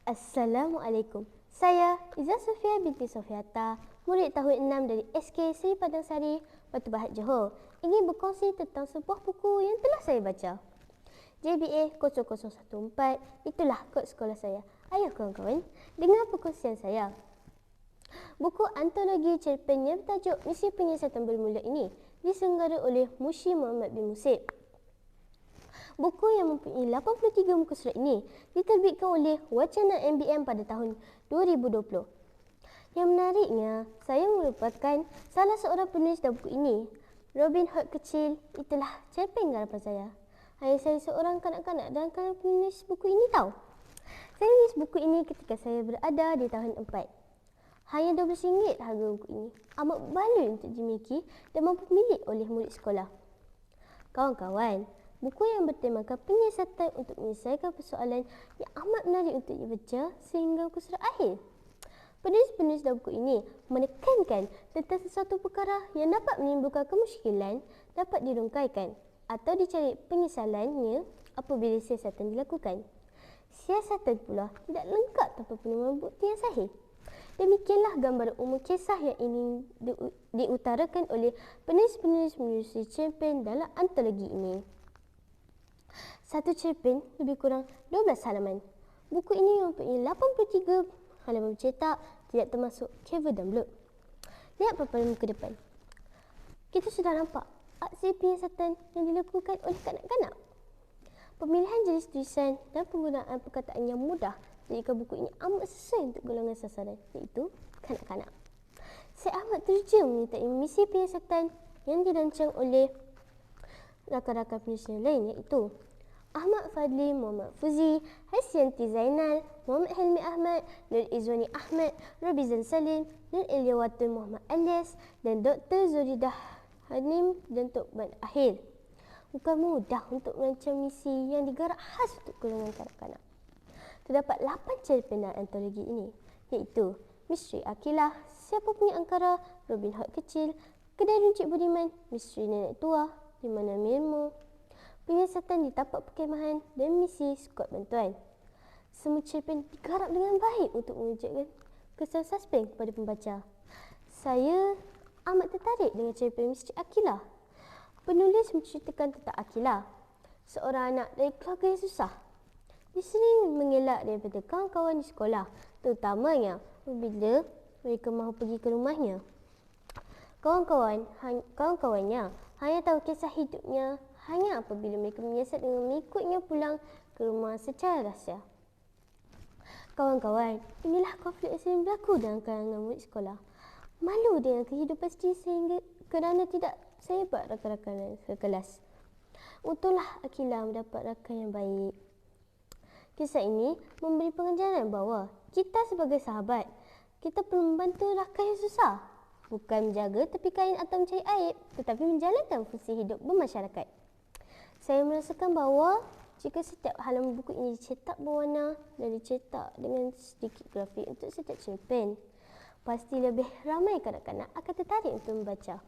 Assalamualaikum. Saya Izzah Sofia binti Sofiata, murid tahun 6 dari SK Seri Padang Sari, Batu Pahat, Johor. Ingin berkongsi tentang sebuah buku yang telah saya baca. JBA 0014, itulah kod sekolah saya. Ayo kawan-kawan, dengar perkongsian saya. Buku antologi cerpen yang bertajuk Misi Penyiasatan Bermula ini diselenggara oleh Mushi Muhammad bin Musib. Buku yang mempunyai 83 muka surat ini diterbitkan oleh Wacana MBM pada tahun 2020. Yang menariknya, saya merupakan salah seorang penulis dalam buku ini. Robin Hood kecil, itulah cerpen garapan saya. Hanya saya seorang kanak-kanak dan penulis buku ini tahu. Saya menulis buku ini ketika saya berada di tahun 4. Hanya RM12 harga buku ini. Amat baloi untuk dimiliki dan mampu milik oleh murid sekolah. Kawan-kawan, buku yang bertemakan penyiasatan untuk menyelesaikan persoalan yang amat menarik untuk dibaca sehingga buku surat akhir. Penulis-penulis dalam buku ini menekankan tentang sesuatu perkara yang dapat menimbulkan kemusykilan dapat dirungkaikan atau dicari penyesalannya apabila siasatan dilakukan. Siasatan pula tidak lengkap tanpa penemuan bukti yang sahih. Demikianlah gambaran umum kisah yang ingin diutarakan oleh penulis-penulis cerpen dalam antologi ini. Satu cerpen lebih kurang 12 halaman. Buku ini mempunyai 83 halaman bercetak, tidak termasuk cover dan blurb. Lihat paparan muka depan. Kita sudah nampak aksi penyiasatan yang dilakukan oleh kanak-kanak. Pemilihan jenis tulisan dan penggunaan perkataan yang mudah jadikan buku ini amat sesuai untuk golongan sasaran, iaitu kanak-kanak. Saya amat teruja menyertai misi penyiasatan yang dirancang oleh rakan-rakan penulis yang lain, iaitu Ahmad Fadli, Muhammad Fuzi, Hasyanti Zainal, Muhammad Helmi Ahmad, Nur Izwani Ahmad, Robizan Salim, Nur Ilyawatun Muhammad Alias dan Dr. Zuridah Hanim dan Tokban Akhir. Bukan mudah untuk merancang misi yang digarap khas untuk golongan kanak-kanak. Terdapat 8 cerpen dalam antologi ini, iaitu Misteri Akilah, Siapa Punya Angkara, Robin Hood Kecil, Kedai Runcit Budiman, Misteri Nenek Tua, Di Mana Mirmo, Penyiasatan di Tapak Perkemahan dan Misi Skuad Bantuan. Semua cerpen digarap dengan baik untuk mewujudkan kesan suspense kepada pembaca. Saya amat tertarik dengan cerpen Misteri Akilah. Penulis menceritakan tentang Akilah, seorang anak dari keluarga yang susah. Dia sering mengelak daripada kawan-kawan di sekolah, terutamanya apabila mereka mahu pergi ke rumahnya. Kawan-kawannya hanya tahu kisah hidupnya hanya apabila mereka menyiasat dengan mengikutnya pulang ke rumah secara rahsia. Kawan-kawan, inilah konflik yang sering berlaku dalam kalangan murid sekolah. Malu dengan kehidupan sendiri sehingga kerana tidak sehebat rakan-rakan sekelas. Untunglah Akilah mendapat rakan yang baik. Kisah ini memberi pengajaran bahawa kita sebagai sahabat, kita perlu membantu rakan yang susah. Bukan menjaga tepi kain atau mencari aib, tetapi menjalankan fungsi hidup bermasyarakat. Saya merasakan bahawa jika setiap halaman buku ini dicetak berwarna dan dicetak dengan sedikit grafik untuk setiap cerpen, pasti lebih ramai kanak-kanak akan tertarik untuk membaca.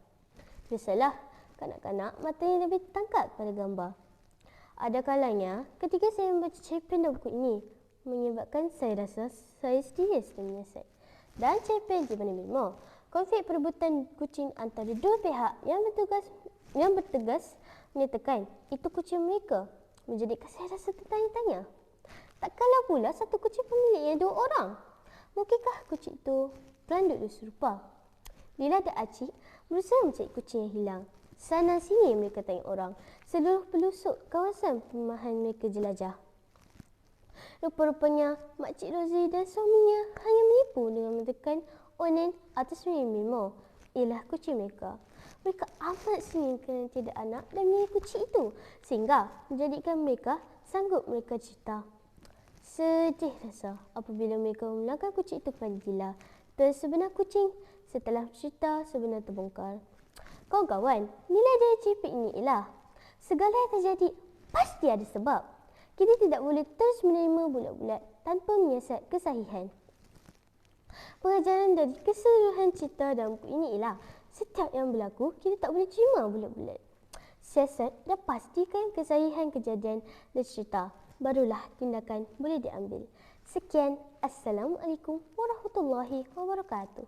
Biasalah, kanak-kanak matanya lebih tangkap pada gambar. Ada kalanya ketika saya membaca cerpen dalam buku ini menyebabkan saya rasa saya sendiri sedang menyiasat. Dan cerpen Di Mana Mirmo, konflik perebutan kucing antara dua pihak yang bertegas menyatakan itu kucing mereka, menjadikan saya rasa tertanya-tanya. Takkanlah pula satu kucing pemiliknya 2 orang? Mungkinkah kucing itu beranduk dan serupa? Lila dan Acik berusaha mencari kucing yang hilang. Sana sini mereka tanya orang. Seluruh pelusuk kawasan perumahan mereka jelajah. Rupa-rupanya Makcik Rozi dan suaminya hanya menipu dengan menekan onen atas Mirmo. Ialah kucing mereka. Mereka amat sengih kerana tidak anak dan memilih kucing itu, sehingga menjadikan mereka sanggup mereka cerita. Sedih rasa apabila mereka memulangkan kucing itu kepada Lila. Dan sebenar kucing setelah cerita sebenar terbongkar. Kawan-kawan, nilai dari cerpen ini ialah segala yang terjadi pasti ada sebab. Kita tidak boleh terus menerima bulat-bulat tanpa menyiasat kesahihan. Pengajaran dari keseluruhan cerita dalam buku ini ialah setiap yang berlaku kita tak boleh terima bulat-bulat. Siasat dan pastikan kesahihan kejadian dan cerita. barulah tindakan boleh diambil. Sekian, Assalamualaikum warahmatullahi wabarakatuh.